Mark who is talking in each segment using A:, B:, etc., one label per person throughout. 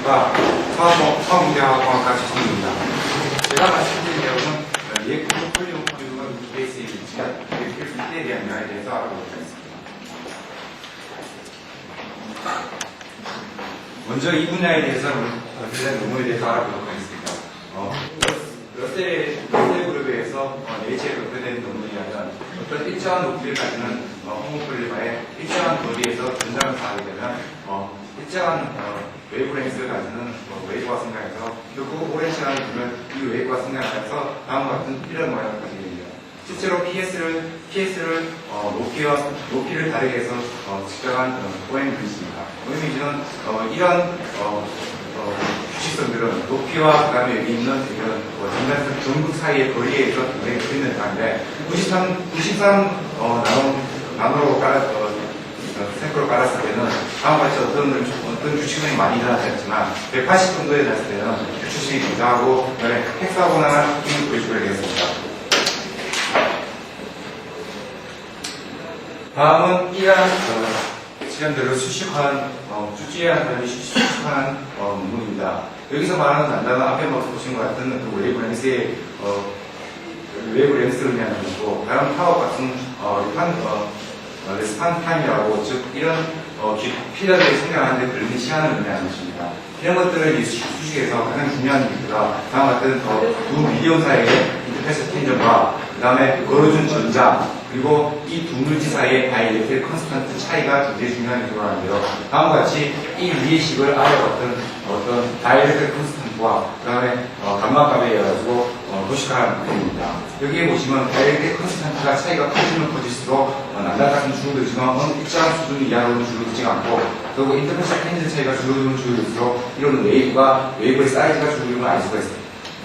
A: 안녕하십니까. 서울대학공학과 최성입니다. 제가 말씀드릴 내용은 리액트 포트폴리오 모듈과 베이스에 위치한 리액트 필드에 대한 이야기에 대해서 알아보도록 하겠습니다. 먼저 이 분야에 대해서 대한 논문에 대해서 알아보도록 하겠습니다. 러셀 그룹에서 네이처에 발표된 논문이라면 어떤 일정한 높이를 가지는 호모폴리머의 일정한 거리에서 전장을 가하게 되면 일정한 웨이브렌스를 가지는 웨이브가 성장해서 결국 오랜 시간을 두면 이 웨이브가 성장하면서 다음과 같은 이런 모양을 가지게 됩니다. 실제로 PS를 높이를 다르게 해서 측정한 OM이미지입니다. OM이미지는 이런 규칙성들은 높이와 그 다음에 여기 있는 이런 전면선 전극 사이의 거리에서 굉장히 그리는 다는데 93 나노로 샘플을 깔았을 때는 다음과 같이 어떤 규칙성이 많이 일어나지 않지만 180 정도에 났을 때는 규칙성이 굉장하고 그다음에 헥사고나한 힘을 보여주게 되겠습니다. 다음은 이러한 시간들을 수식한 주지한 사람이 수식한 논문입니다. 여기서 말하는 단단은 앞에 보신 것 같은 그 웨이브렌스의 웨이브렌스를 의미하는 것이고 다른 파워 같은 레스판 타임이라고 즉 이런 필러들이 성장하는데 걸리는 시간을 의미하는 것입니다. 이런 것들을 수식에서 가장 중요한 비트가 다음 같은 두 미디엄 사이의 인터페이스 텐전과 그 다음에 걸어준 전자 그리고 이 두 물질 사이의 다이렉트 컨스턴트 차이가 굉장히 중요한 요소가 하는데요. 다음과 같이 이 위의 식을 아래 어떤 다이렉트 컨스턴트와 그 다음에 감마값에 의해서 도식화하는 그림입니다. 여기에 보시면 다이렉트 컨스턴트가 차이가 커지면 커질수록 남달같은 줄어들지만 어느 일정한 수준 이하로는 줄어들지가 않고 그리고 인터페이스 텐전 차이가 줄어들면 줄어들수록 이런 웨이브의 사이즈가 줄어드는 걸 알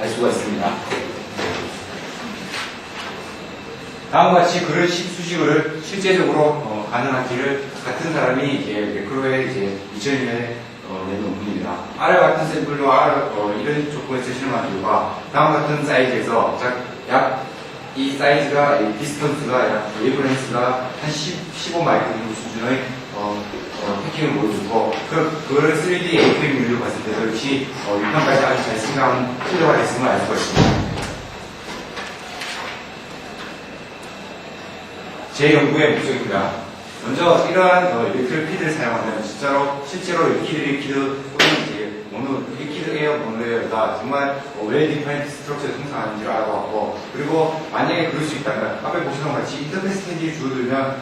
A: 수가 있습니다. 다음과 같이 그런 수식을 실제적으로 가능한지를 같은 사람이 이제 매크로에 이제 2000년에 낸 논문입니다. R과 같은 샘플로 이런 조건에서 실험한 이유가 다음 같은 사이즈에서 이 사이즈가 이 디스턴스가 약 웨이브렌스가 한 15 마이크론 정도 수준의 패킹을 보여주고 그거를 3D AFM으로 봤을 때도 역시 유판까지 아주 잘 생각한 필요가 있음을 알 수가 있습니다. 제 연구의 목적입니다. 먼저 이러한 리퀴드 피드를 사용하면 실제로 리퀴드 또는 이제 리퀴드 에어 모노레어가 정말 왜 디파인드 스트럭처를 형성하는지를 알아봤고 그리고 만약에 그럴 수 있다면 앞에 보시는 것 같이 인터페이스 텐질이 줄어들면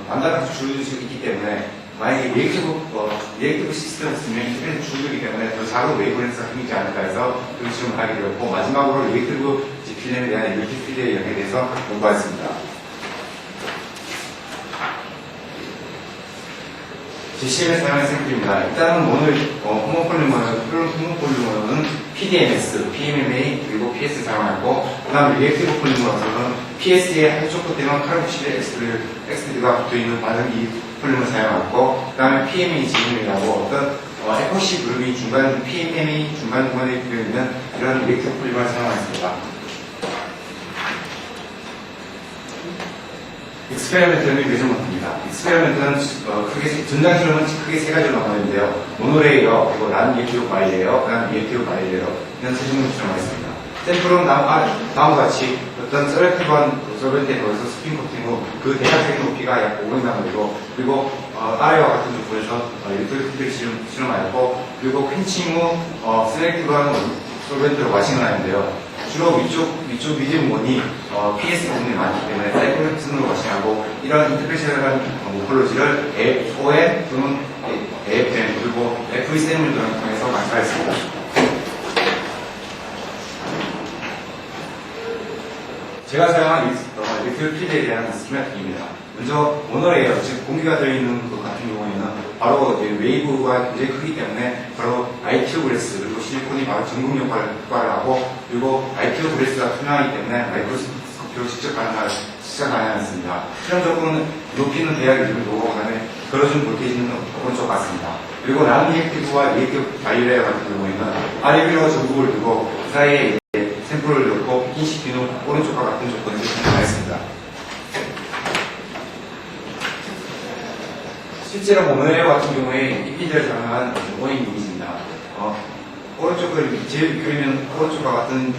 A: 남달같이 줄어들 수 있기 때문에 만약에 리액티브 시스템을 쓰면 인터페이스 줄어들기 때문에 더 작은 웨이브렌스가 생기지 않을까 해서 그 실험을 하게 되었고 마지막으로 리액티브 필름에 대한 리퀴드 피드의 영향에 대해서 연구했습니다. GCM에 사용한 샘플입니다. 일단은 오늘 호모폴리머는 PDMS, PMMA 그리고 PS 사용하고 그 다음 리액티브 폴리머로서는 PS에 한쪽 끝에는 칼국실의 엑스피드가 붙어있는 반응 이 폴리머를 사용하고 그 다음에 PMA 지금이라고 어떤 FOC 그룹이 PMMA 중간중간에 붙어있는 이런 리액티브 폴리머를 사용했습니다. 익스페리멘트는 메저먼트입니다. 익스페리멘트는 전장 실험은 크게 세 가지로 나눠있는데요. 모노레이어, 그리고 란 리액티브 바이레이어, 그 다음 리액티브 바이레이어 이런 세 종류 실험하였습니다. 샘플은 다음과 같이 어떤 셀렉티브한 솔벤트에 넣어서 스핀 코팅 후 그 대략적인 높이가 약 500나노이고 그리고 아래와 같은 조건에서 일렉트릭 실험하였고 그리고 퀸칭 후 셀렉티브한 솔벤트로 와싱을 하는데요. 주로 위쪽 미디움 원이 PS 부분이 많기 때문에 사이클 획선으로 와싱하고 이런 인터페이션한 모폴로지를 OM 또는 AFM 그리고 FECM을 통해서 만들었습니다. 제가 사용한 리퀴드 필드에 대한 스키마틱입니다. 먼저 모노레이어, 즉 공기가 들어있는 것 같은 경우에는 바로 웨이브가 굉장히 크기 때문에 바로 ITO 그래스 그리고 실리콘이 바로 전극 역할을 하고 그리고 ITO 그래스가 투명하기 때문에 마이크로스코피로 직접 가능했습니다. 실험 조건은 높이는 대략 이 정도고 그다음에 걸어준 볼테이지는 오른쪽 같습니다. 그리고 난 리액티브와 리액티브 바이레어 같은 경우에는 아래위로 전극을 두고 그 사이에 샘플을 넣고 인식기는 오른쪽과 같은 조건에서 진행하였습니다. 실제로 모노레일 같은 경우에 이미지를 사용한 오행 이미지입니다. 오른쪽 제일 그리면 오른쪽과 같은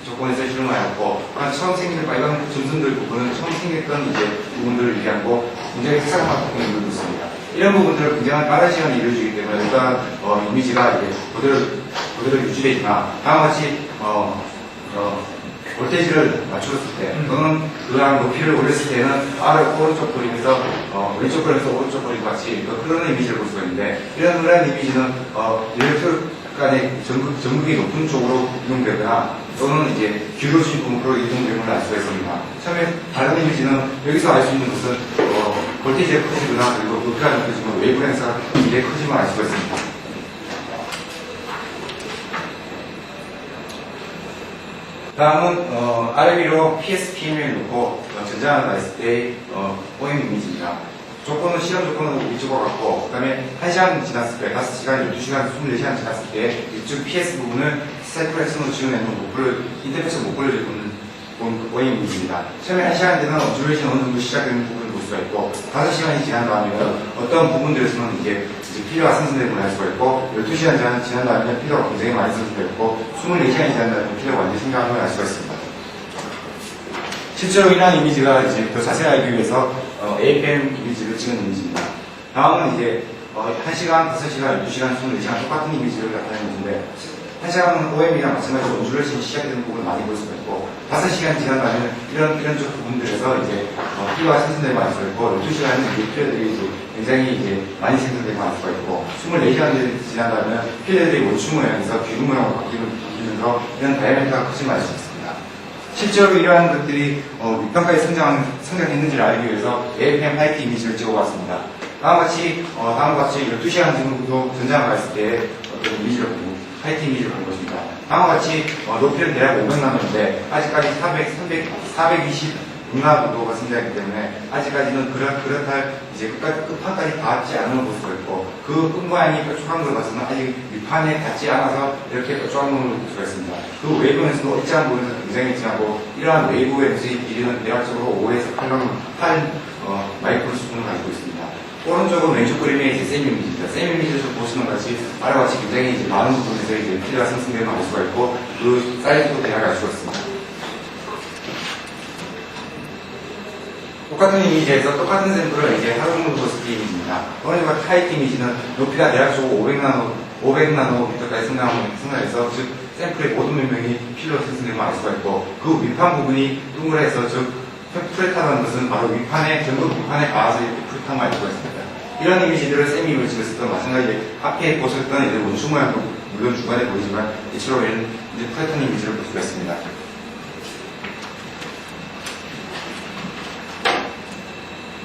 A: 조건에서 실험하였고, 처음 생기는 빨간 점선들 부분은 처음 생겼던 이제 부분들을 얘기하고 굉장히 사각한 부분을 이루고 있습니다. 이런 부분들을 굉장히 빠른 시간에 이루어지기 때문에 일단 이미지가 이제 그대로 유지되지만 다음과 같이 볼테이지를 맞췄을 때 또는 그러한 높이를 올렸을 때는 오른쪽 그림에서 왼쪽 그림에서 오른쪽 그림 같이 흐르는 이미지를 볼 수가 있는데, 이런 흐르는 이미지는 일렉트로 간의 전극이 높은 쪽으로 이동되거나 또는 이제 기울어진 부분으로 이동됨을 알 수가 있습니다. 처음에 다른 이미지는 여기서 알 수 있는 것은 볼테이지가 커지거나 그리고 높이가 높아지면 웨이브랭스가 굉장히 커지면 알 수가 있습니다. 다음은 RB로 PSPM을 놓고 전자를 했을 때의 OM 이미지입니다. 조건은 실험 조건은 위쪽과 같고, 그 다음에 1시간 지났을 때, 5시간, 12시간, 24시간 지났을 때 이쪽 PS 부분을 사이클 액션으로 지원해놓은 인터페이스 못 보여줄 OM 이미지입니다. 처음에 1시간 되는 observation 어느 정도 시작되는 부분을 볼 수가 있고, 5시간이 지난 다음에 어떤 부분들에서는 이제 피로가 상승되는 걸 알 수가 있고, 12시간 지난 다음에 피로가 굉장히 많이 상승되고, 24시간이 지난 다음에 피로가 완전히 성장하는 걸 알 수가 있습니다. 실제로 이러한 이미지가 이제 더 자세히 알기 위해서 AFM 이미지를 찍은 이미지입니다. 다음은 이제 1시간, 5시간, 12시간, 24시간 똑같은 이미지를 나타내는 것인데, 1시간은 OM이랑 마찬가지로 온줄레이션이 시작되는 부분을 많이 볼 수가 있고, 5시간 지난 다음에 이런 쪽 부분들에서 이제 피로가 생성되고 알 수가 있고, 12시간은 피로들이 굉장히 이제 많이 생성되고 알 수가 있고, 24시간 지난 다음에 피로들이 원춤 모양에서 귀금 모양으로 바뀌면서 이런 다이아메트가 커지면 알 수 있습니다. 실제로 이러한 것들이 밑단까지 성장했는지를 알기 위해서 AFM 하이트 이미지를 찍어봤습니다. 다음과 같이 12시간 정도 전장을 갔을 때 어떤 이미지를 보고, 하이트 이미지를 본 것입니다. 다음과 같이 높이는 대략 500나노인데 아직까지 426나노도가 성장했기 때문에 아직까지는 그렇다 이제 끝판까지 닿지 않은 모습을 했고, 그 끝 모양이 뾰족한 걸 봐서는 아직 밑판에 닿지 않아서 이렇게 뾰족한 걸 볼 수가 있습니다. 그 웨이브에서도 일정한 부분에서 굉장히 진하고, 이러한 웨이브의 길이는 대략적으로 5에서 8 마이크론 수준을 가지고 있습니다. 오른쪽은 왼쪽 그림의 이제 셈 이미지입니다. 셈 이미지를 보시는 같이 아래와 같이 굉장히 이제 많은 부분에서 이제 피로가 상승되는 걸 알 수가 있고, 그 사이즈도 대략 알 수가 있습니다. 똑같은 이미지에서 똑같은 샘플을 이제 하루 정도 봤을 때 이미지입니다. 오른쪽과 하이트 이미지는 높이가 대략적으로 500나노미터까지 성장해서 즉 샘플의 모든 면명이 필로 생성되는 걸 알 수가 있고, 그 윗판 부분이 동그래서 즉 프레타라는 것은 바로 전국 윗판에 닿아서 프레타만 알 수가 있습니다. 이런 이미지들을 셈 이미지를 찍었을 때 마찬가지 앞에 보셨던 이제 원축 모양도 물론 중간에 보이지만 이처럼 이제 프레탄 이미지를 볼 수가 있습니다.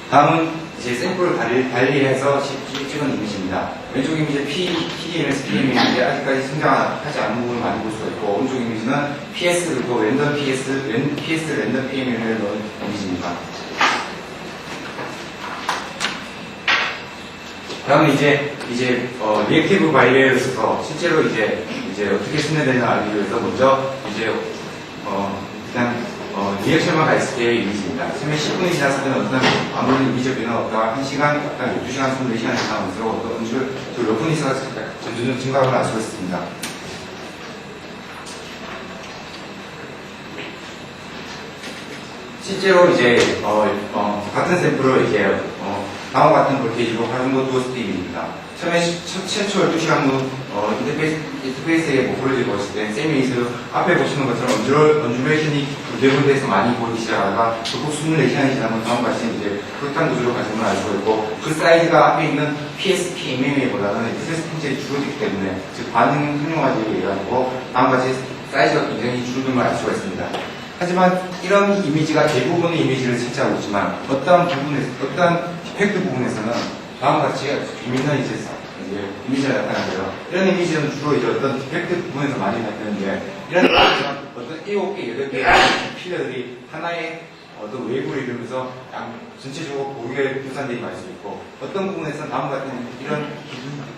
A: 다음은 이제 샘플을 달리해서 찍은 이미지입니다. 왼쪽 이미지는 PDMS, PM인데 아직까지 성장하지 않은 부분을 많이 볼 수가 있고, 오른쪽 이미지는 PS 그리고 랜덤 PS 랜덤 PM을 넣은 이미지입니다. 다음은 이제 리액티브 바이레를 써서 실제로 이제 어떻게 순회되는지 알기 위해서 먼저 이제 그냥 리액션만 갔을 때의 이미지입니다. 처음에 10분이 지났을 때는 어떤 아무런 이미지 변화가 없다가 1시간, 12시간, 24시간 지나면서 어떤 몇 분이 있어서 점점 증가를 알 수가 있습니다. 실제로 이제 같은 샘플을 이제 다음과 같은 볼테이지로 활용도 두었을 때입니다. 처음에 최초 12시간 후 인터페이스에 못 보여지고 있을 때 셈이스 앞에 보시는 것처럼 언주레이션이 레벨에서 많이 보이기 시작하다가 결국 24시간이 지나면 다음과 같이 이제 극단 구조로 가지는 걸 알 수가 있고, 그 사이즈가 앞에 있는 PSP MMA보다는 스트레스 펜션이 줄어들기 때문에 즉 반응 형용화제에 의해가지고 다음과 같이 사이즈가 굉장히 줄어든 걸 알 수가 있습니다. 하지만 이런 이미지가 대부분의 이미지를 차지하고 있지만 어떤 이펙트 부분에서는 다음과 같이 비밀은 이제 이미지가 나타나고요. 이런 이미지는 주로 이제 어떤 디펙트 부분에서 많이 나타나는데, 이런 이미지는 어떤 7개, 8개의 필러들이 하나의 어떤 웨이브를 이루면서 전체적으로 보기에 분산되게 할 수 있고, 어떤 부분에서는 다음과 같은 이런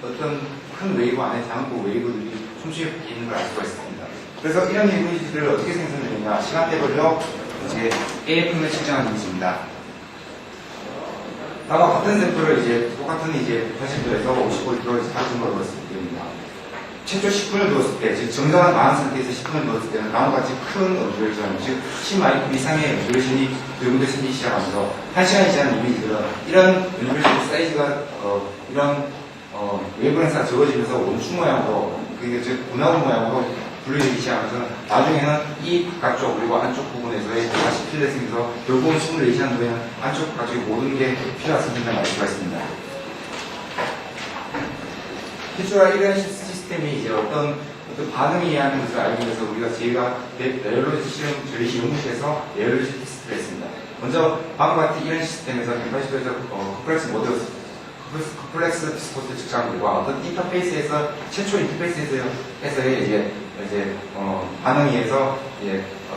A: 어떤 큰 웨이브 안에 작은 웨이브들이 춤추게 있는 걸 알 수가 있습니다. 그래서 이런 이미지들을 어떻게 생성되느냐, 시간대별로 이제 AFM을 측정한 이미지입니다. 다음과 같은 샘플을 이제 똑같은 이제 80도에서 55도로 같은 걸 넣었을 때입니다. 최초 10분을 넣었을 때, 즉 정상한 많은 상태에서 10분을 넣었을 때는 다음과 같이 큰 언듈레이션, 즉 10마이크론 이상의 언듈레이션이 드문게 생기기 시작하면서 1시간이 지난 이미지들은 이런 언듈레이션 사이즈가 이런 웨이브 렌스가 적어지면서 원축 모양으로, 그게 즉 분화구 모양으로 분류되기 시작하면서 나중에는 이 바깥쪽 그리고 안쪽 부분에서의 다시 필렛이 생겨서 결국은 시뮬레이션 후에는 안쪽 바깥쪽의 모든 게 필요한 성질을 알 수가 있습니다. 실제로 이런 시스템이 이제 어떤 반응이 하는 것을 알기 위해서 저희가 레올로지 실험 저희 연구실에서 레올로지 테스트를 했습니다. 먼저 방금 같은 이런 시스템에서 180도에서 컴플렉스 모드 컴플렉스 비스코스 측정과 어떤 인터페이스에서 최초 인터페이스에서의 이제 반응에 의해서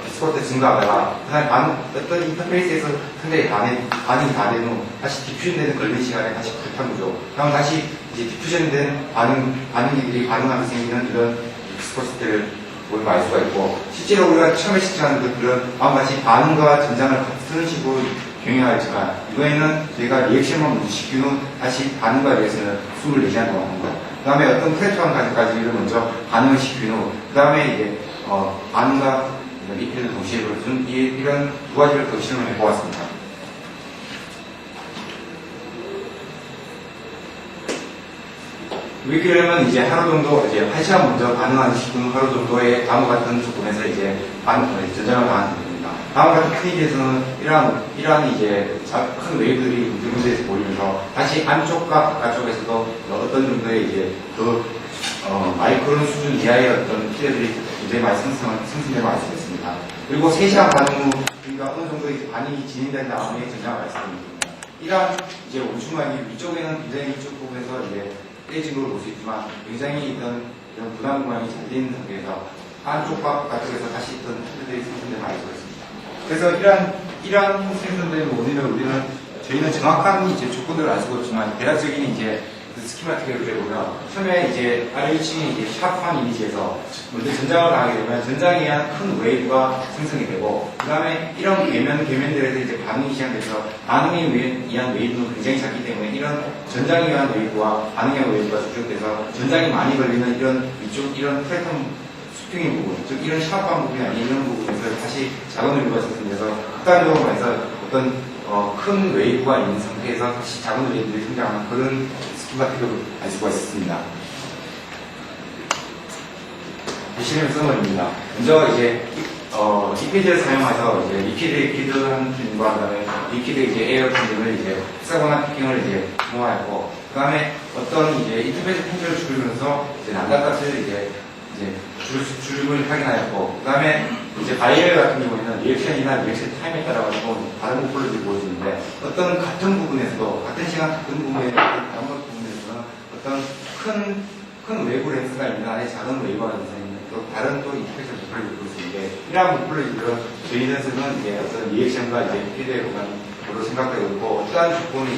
A: 비스코스 증가하다가 그다음에 어떤 인터페이스에서 상당히 반응이 다 된 후 다시 디퓨전되는 걸리는 시간에 다시 불탄 거죠. 그럼 다시 이제 디퓨전된 반응들이 반응하면서 생기는 이런 비스코스들을 우리가 알 수가 있고, 실제로 우리가 처음에 측정하는 것들은 마찬가지 반응과 전장을 같은 식으로 병행하였지만 이번에는 저희가 리액션만 먼저 시킨 후 다시 반응과 리액션을 24시간 동안 합니다. 그 다음에 어떤 프레트한 과정까지를 먼저 반응을 시킨 후 그 다음에 이제 반응과 리필을 동시에 보여준 이런 두 가지를 더 실험을 해보았습니다. 리필은 이제 하루 정도, 이제 1시간 먼저 반응하는 시킨 후 하루 정도의 다음과 같은 조건에서 이제 전장을 반응하는 겁니다. 다음과 같은 크기에서는 이러한 이제 큰 웨이브들이 문제에서 보이면서 다시 안쪽과 바깥쪽에서도 어떤 정도의 이제 마이크론 수준 이하의 어떤 피해들이 굉장히 많이 생성되고 알 수 있습니다. 그리고 3시간 반응 후 우리가 어느 정도 이제 반응이 진행된 다음에 전장을 말씀드립니다. 이러한 이제 우측만이 위쪽에는 굉장히 위쪽 부분에서 이제 깨진 걸 볼 수 있지만 굉장히 이런 분할 모양이 잘 되어 있는 상태에서 안쪽과 바깥쪽에서 다시 어떤 피해들이 생성되고 알 수가 있습니다. 그래서 이러한 생성된 원인을 저희는 정확한 이제 조건들을 알 수가 없지만 대략적인 이제 스키마틱을 그려보면 처음에 이제 아래 1층에 이제 샤프한 이미지에서 먼저 전장을 가게 되면 전장에 의한 큰 웨이브가 생성이 되고 그 다음에 이런 계면들에서 이제 반응이 시작돼서 반응에 의한 웨이브는 굉장히 작기 때문에 이런 전장에 의한 웨이브와 반응에 의한 웨이브가 축적돼서 전장이 많이 걸리는 이런 위쪽 이런 프레텀 수평인 부분, 즉 이런 샤프한 부분이 아닌 이런 부분에서 다시 작은 웨이브가 생성돼서 극단적으로 해서 어떤 큰 웨이브가 있는 상태에서 다시 작은 웨이브들이 성장하는 그런 스키마틱을 알 수가 있습니다. 실험 서머리입니다. 먼저 이제 리퀴드를 사용해서 이제 리퀴드한 핀과 그다음에 리퀴드 이제 에어 핀을 이제 헙사고나 피킹을 이제 사용하였고 그다음에 어떤 이제 인터페이스 핀들을 줄이면서 이제 난다값을 이제 줄을 확인하였고 그다음에 이제 바이엘 같은 경우에는 리액션이나 리액션 타임에 따라 가지고 다른 모플러들이 보여주는데 어떤 같은 부분에서도 같은 시간 같은 부분에 다른 부분에서는 어떤 큰 외부 렌스가 있는 안에 작은 웨이브가 있는 또 다른 또 인터페이스 모플러들이 볼 수 있는데 이러한 모플러들은 저희 렌스는 이제 어떤 리액션과 이제 피드의 구간으로 생각되고 있고 어떠한 조건에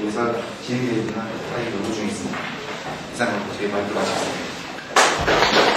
A: 의해서 진행되어 있는 까지 연구 중에 있습니다. 이상 저희 발표 마치겠습니다.